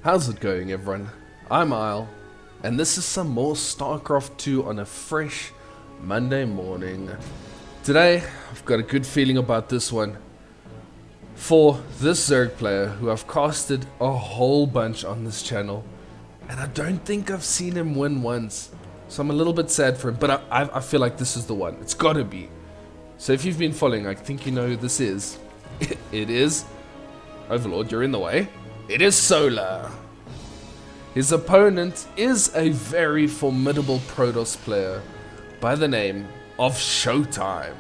How's it going, everyone? I'm Isle, and this is some more StarCraft 2 on a fresh Monday morning. Today, I've got a good feeling about this one. For this Zerg player who I've casted a whole bunch on this channel, and I don't think I've seen him win once. So I'm a little bit sad for him, but I feel like this is the one. It's gotta be. So if you've been following, I think you know who this is. It is Overlord, you're in the way. It is Solar. His opponent is a very formidable Protoss player by the name of ShoWTimE.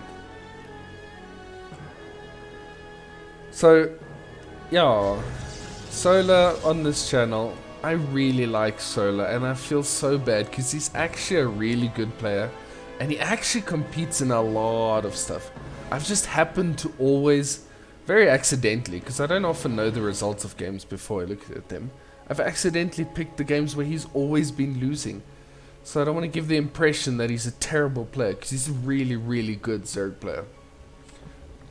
So, yeah, Solar on this channel, I really like Solar, and I feel so bad because he's actually a really good player, and he actually competes in a lot of stuff. I've just happened to always, very accidentally, because I don't often know the results of games before I look at them, I've accidentally picked the games where he's always been losing. So I don't want to give the impression that he's a terrible player, because he's a really, really good Zerg player.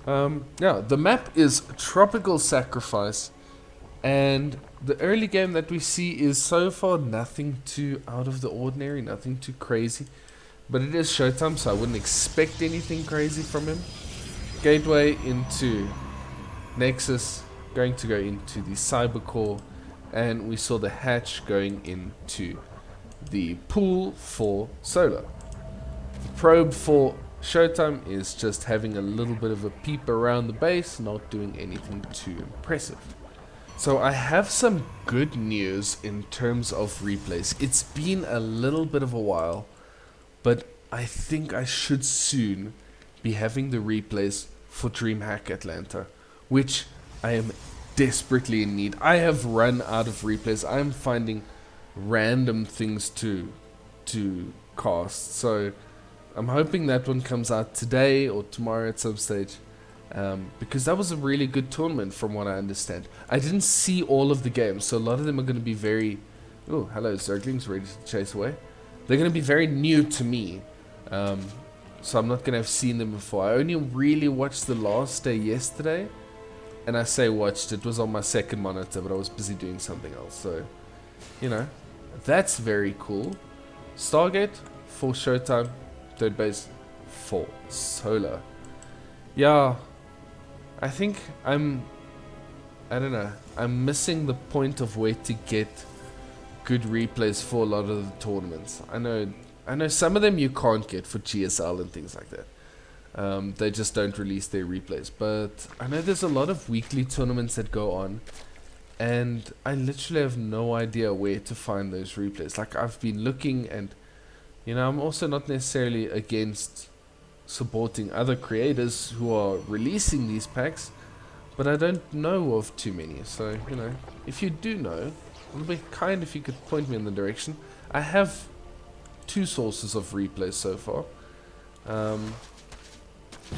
Yeah, the map is Tropical Sacrifice, and the early game that we see is so far nothing too out of the ordinary, nothing too crazy. But it is ShoWTimE, so I wouldn't expect anything crazy from him. Gateway into Nexus, going to go into the Cyber Core, and we saw the hatch going into the pool for Solar. The probe for ShoWTimE is just having a little bit of a peep around the base, not doing anything too impressive. So I have some good news in terms of replays. It's been a little bit of a while, but I think I should soon be having the replays for DreamHack Atlanta, which I am desperately in need. I have run out of replays. I'm finding random things to cast, so I'm hoping that one comes out today or tomorrow at some stage, because that was a really good tournament from what I understand. I didn't see all of the games, so a lot of them are going to be very... Oh, hello Zerglings, ready to chase away. They're going to be very new to me, so I'm not going to have seen them before. I only really watched the last day yesterday, and I say watched, it was on my second monitor, but I was busy doing something else, so, you know, that's very cool. Stargate for ShoWTimE, third base for Solar. Yeah, I think I don't know, I'm missing the point of where to get good replays for a lot of the tournaments. I know some of them you can't get for GSL and things like that. They just don't release their replays, but I know there's a lot of weekly tournaments that go on, and I literally have no idea where to find those replays. Like, I've been looking, and you know, I'm also not necessarily against supporting other creators who are releasing these packs, but I don't know of too many. So, you know, if you do know, it would be kind if you could point me in the direction. I have 2 sources of replays so far.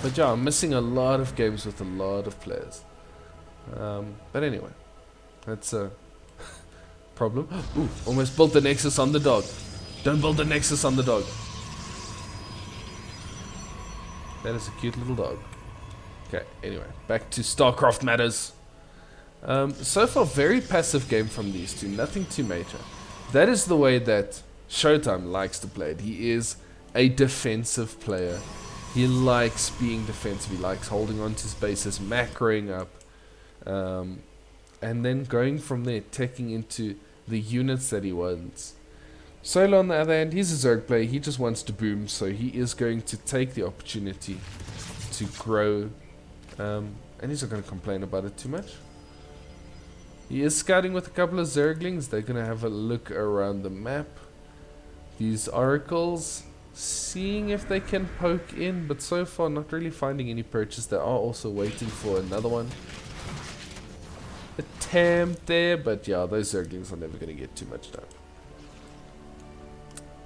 But yeah, I'm missing a lot of games with a lot of players. But anyway, that's a problem. Ooh, almost built the Nexus on the dog. Don't build the Nexus on the dog. That is a cute little dog. Okay, anyway, back to StarCraft matters. So far, very passive game from these two. Nothing too major. That is the way that ShoWTimE likes to play it. He is a defensive player. He likes being defensive. He likes holding on to his bases, macroing up, and then going from there, taking into the units that he wants. Solar, on the other hand, he's a Zerg player. He just wants to boom, so he is going to take the opportunity to grow, and he's not going to complain about it too much. He is scouting with a couple of Zerglings. They're going to have a look around the map. These oracles, seeing if they can poke in, but so far not really finding any purchase. They are also waiting for another one. Attempt there, but yeah, those Zerglings are never going to get too much done.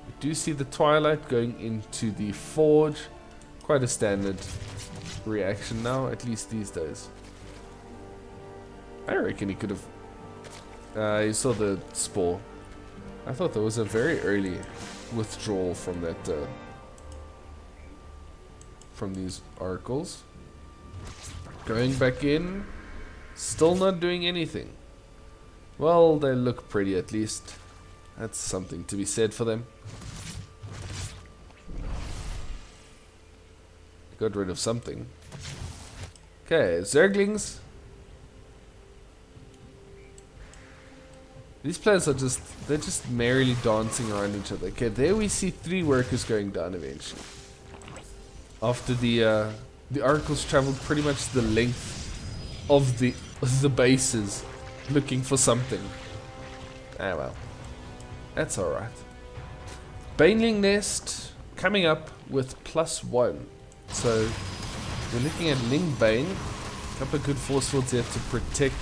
We do see the Twilight going into the Forge. Quite a standard reaction now, at least these days. I reckon he could have... he saw the Spore. I thought there was a very early withdrawal from that, from these oracles. Going back in, still not doing anything. Well, they look pretty at least. That's something to be said for them. Got rid of something. Okay, Zerglings. These players are they're just merrily dancing around each other. Okay, there we see 3 workers going down eventually. After the oracles traveled pretty much the length of the bases looking for something. Ah well. That's alright. Baneling Nest coming up with +1. So we're looking at Ling Bane. A couple of good force fields here to protect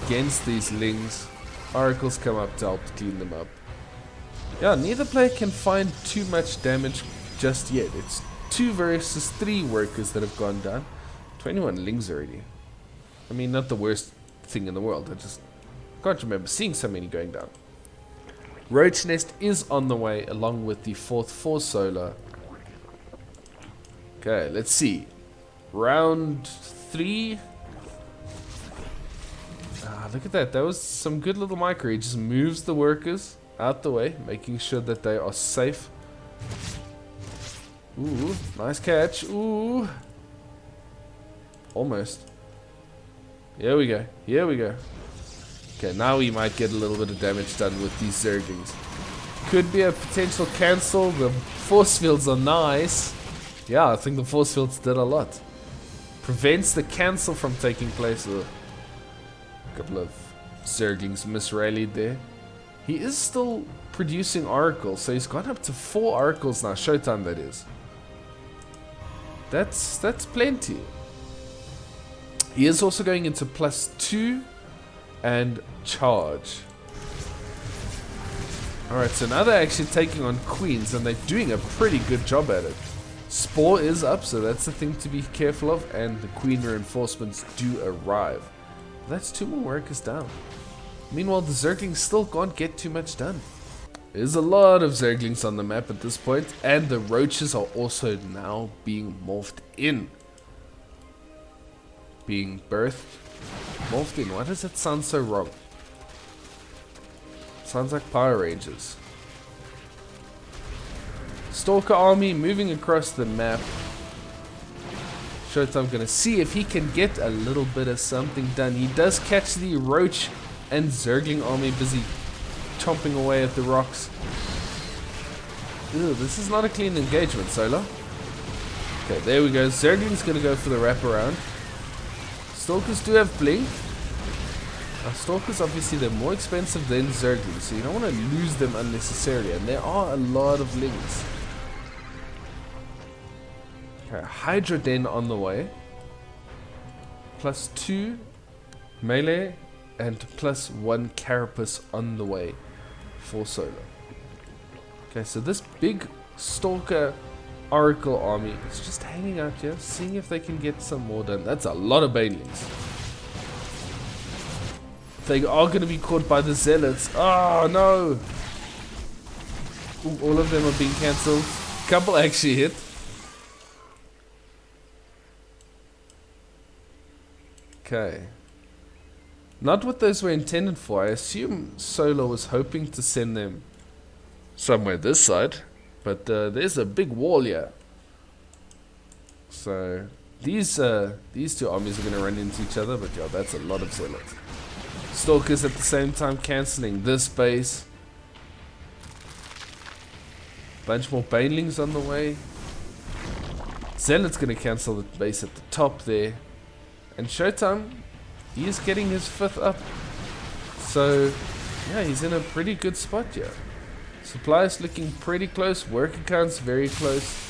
against these Lings. Oracles come up to help clean them up. Yeah, neither player can find too much damage just yet. It's 2 versus 3 workers that have gone down. 21 Lings already. I mean, not the worst thing in the world. I just can't remember seeing so many going down. Roach Nest is on the way along with the 4th for Solar. Okay, let's see. Round 3. Ah, look at that. That was some good little micro. He just moves the workers out the way, making sure that they are safe. Ooh, nice catch. Ooh. Almost. Here we go. Here we go. Okay, now we might get a little bit of damage done with these Zerglings. Could be a potential cancel. The force fields are nice. Yeah, I think the force fields did a lot. Prevents the cancel from taking place. Ugh. A couple of Zerglings misrallied there. He is still producing oracles, so he's gone up to 4 oracles now. ShoWTimE, that is. That's plenty. He is also going into +2 and charge. Alright, so now they're actually taking on queens, and they're doing a pretty good job at it. Spore is up, so that's the thing to be careful of, and the queen reinforcements do arrive. That's 2 more workers down. Meanwhile, the Zerglings still can't get too much done. There's a lot of Zerglings on the map at this point, and the roaches are also now being morphed in. Being birthed. Morphed in. Why does it sound so wrong? Sounds like Power Rangers. Stalker army moving across the map. ShoWTimE gonna see if he can get a little bit of something done. He does catch the roach and Zergling army busy chomping away at the rocks. Ew, this is not a clean engagement, Solar. Okay, there we go. Zergling's gonna go for the wraparound. Stalkers do have blink. Stalkers, obviously, they're more expensive than Zerglings, so you don't want to lose them unnecessarily. And there are a lot of Lings. Okay, Hydra Den on the way. +2 melee and +1 carapace on the way for Solar. Okay, so this big Stalker Oracle army is just hanging out here, seeing if they can get some more done. That's a lot of Banelings. They are going to be caught by the Zealots. Oh no! Ooh, all of them are being cancelled. Couple actually hit. Okay. Not what those were intended for. I assume Solar was hoping to send them somewhere this side. But there's a big wall here. So these 2 armies are going to run into each other. But yeah, that's a lot of Zealots. Stalkers at the same time cancelling this base. Bunch more Banelings on the way. Zealot's going to cancel the base at the top there. And ShoWTimE, he is getting his 5th up. So yeah, he's in a pretty good spot here. Supplies looking pretty close. Worker counts very close.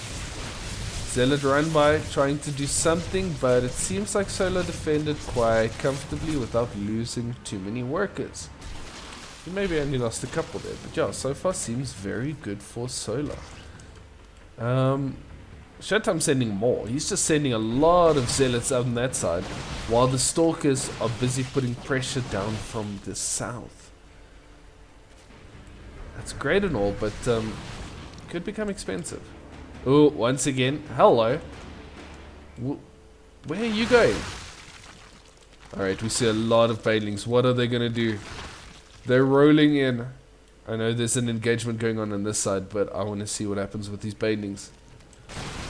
Zealot run-by trying to do something, but it seems like Solar defended quite comfortably without losing too many workers. He maybe only lost a couple there, but yeah, so far seems very good for Solar. ShoWTimE sending more. He's just sending a lot of Zealots out on that side, while the Stalkers are busy putting pressure down from the south. That's great and all, but could become expensive. Oh, once again, hello. Where are you going? Alright, we see a lot of Banelings. What are they going to do? They're rolling in. I know there's an engagement going on this side, but I want to see what happens with these banelings.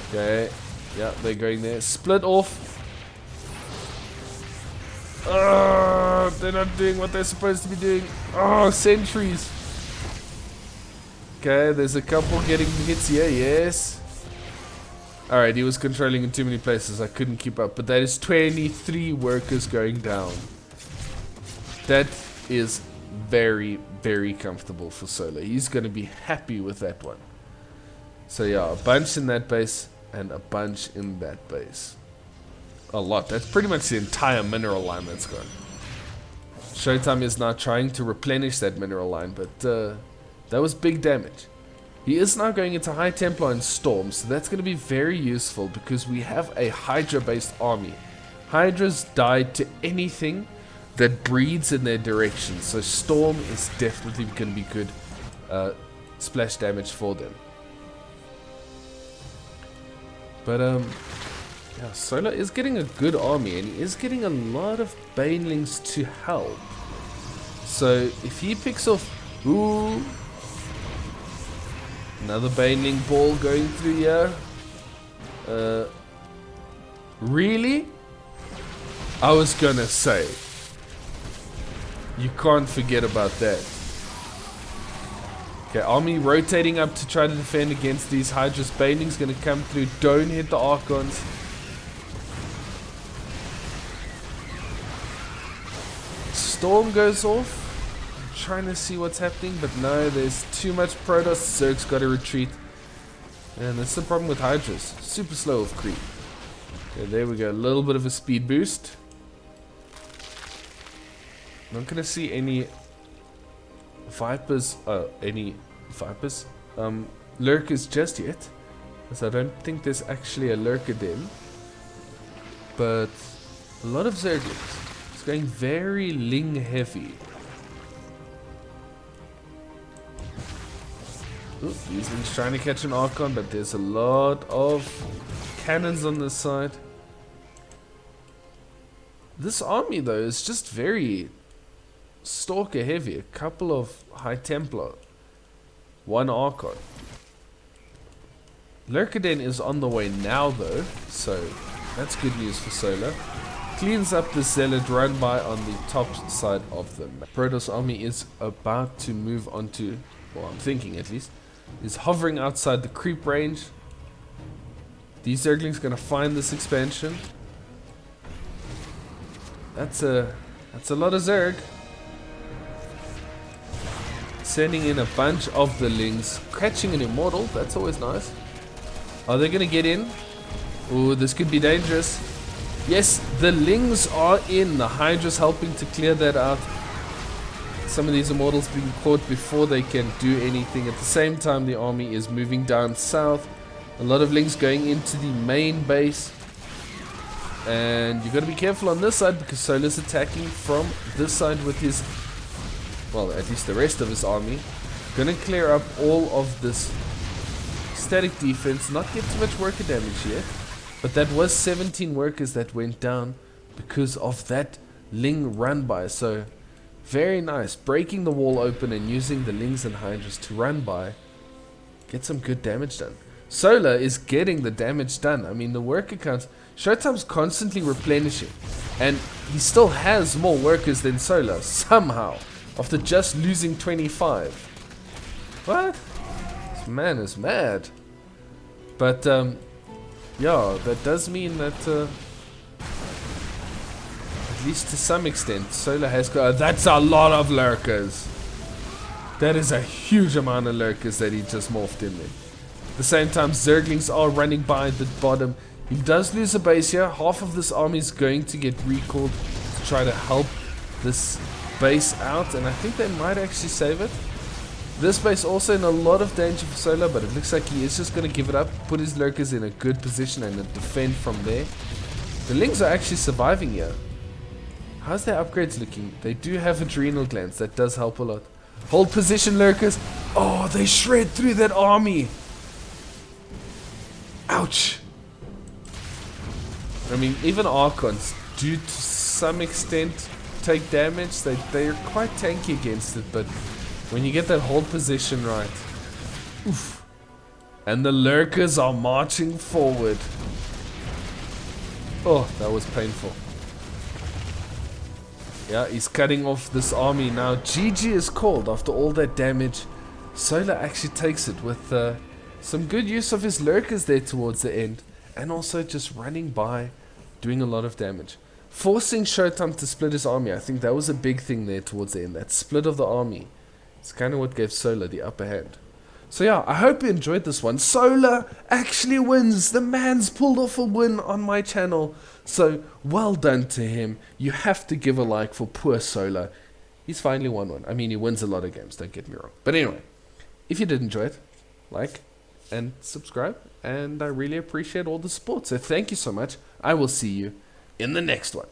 Okay. Yeah, they're going there. Split off. They're not doing what they're supposed to be doing. Oh, sentries. Okay, there's a couple getting hits here. Yes. Alright, he was controlling in too many places. I couldn't keep up. But that is 23 workers going down. That is very, very comfortable for Solar. He's going to be happy with that one. So yeah, a bunch in that base and a bunch in that base. A lot. That's pretty much the entire mineral line that's gone. ShoWTimE is now trying to replenish that mineral line, but that was big damage. He is now going into High Templar and Storm, so that's going to be very useful because we have a Hydra based army. Hydras die to anything that breeds in their direction, so Storm is definitely going to be good splash damage for them. But yeah, Solar is getting a good army and he is getting a lot of banelings to help. So if he picks off, ooh, another baneling ball going through here. Really? I was gonna say, you can't forget about that. Okay, army rotating up to try to defend against these Hydra's. Baneling's gonna come through. Don't hit the Archons. Storm goes off. I'm trying to see what's happening, but no, there's too much Protoss. Zerg's got to retreat. And that's the problem with Hydras. Super slow of creep. Okay, there we go. A little bit of a speed boost. Not gonna see any Vipers. Lurkers just yet. Because I don't think there's actually a Lurker den. But a lot of Zerglings. It's going very Ling heavy. Ooh, these Lings trying to catch an Archon, but there's a lot of cannons on this side. This army though is just very Stalker heavy. A couple of High Templar, one Archon. Lurker Den is on the way now though, so that's good news for Solar. Cleans up the Zealot run-by on the top side of the map. Protoss army is about to move on to, well, I'm thinking at least, is hovering outside the creep range. These Zerglings gonna find this expansion. That's a lot of Zerg. Sending in a bunch of the Lings, catching an Immortal. That's always nice. Are they gonna get in? Ooh, this could be dangerous. Yes, the Lings are in. The Hydra's helping to clear that out. Some of these Immortals being caught before they can do anything. At the same time, the army is moving down south. A lot of Lings going into the main base. And you got to be careful on this side because Solar's attacking from this side with his, well, at least the rest of his army. Gonna clear up all of this static defense. Not get too much worker damage yet. But that was 17 workers that went down because of that Ling run-by. So, very nice. Breaking the wall open and using the Lings and Hydras to run by. Get some good damage done. Solar is getting the damage done. I mean, the worker counts. ShoWTimE's constantly replenishing. And he still has more workers than Solar, somehow. After just losing 25. What? This man is mad. But, yeah, that does mean that, at least to some extent, Solar has got... that's a lot of Lurkers. That is a huge amount of Lurkers that he just morphed in there. At the same time, Zerglings are running by the bottom. He does lose a base here. Half of this army is going to get recalled to try to help this base out. And I think they might actually save it. This base also in a lot of danger for Solar, but it looks like he is just going to give it up, put his Lurkers in a good position and defend from there. The Lings are actually surviving here. How's their upgrades looking? They do have adrenal glands, that does help a lot. Hold position, Lurkers. Oh, they shred through that army. Ouch. I mean, even Archons do to some extent take damage. They're quite tanky against it, but when you get that hold position right, oof. And the Lurkers are marching forward. Oh, that was painful. Yeah, he's cutting off this army now. GG is called after all that damage. Solar actually takes it with some good use of his Lurkers there towards the end. And also just running by, doing a lot of damage. Forcing ShoWTimE to split his army. I think that was a big thing there towards the end. That split of the army. It's kind of what gave Solar the upper hand. So yeah, I hope you enjoyed this one. Solar actually wins. The man's pulled off a win on my channel. So well done to him. You have to give a like for poor Solar. He's finally won one. I mean, he wins a lot of games, don't get me wrong. But anyway, if you did enjoy it, like and subscribe. And I really appreciate all the support. So thank you so much. I will see you in the next one.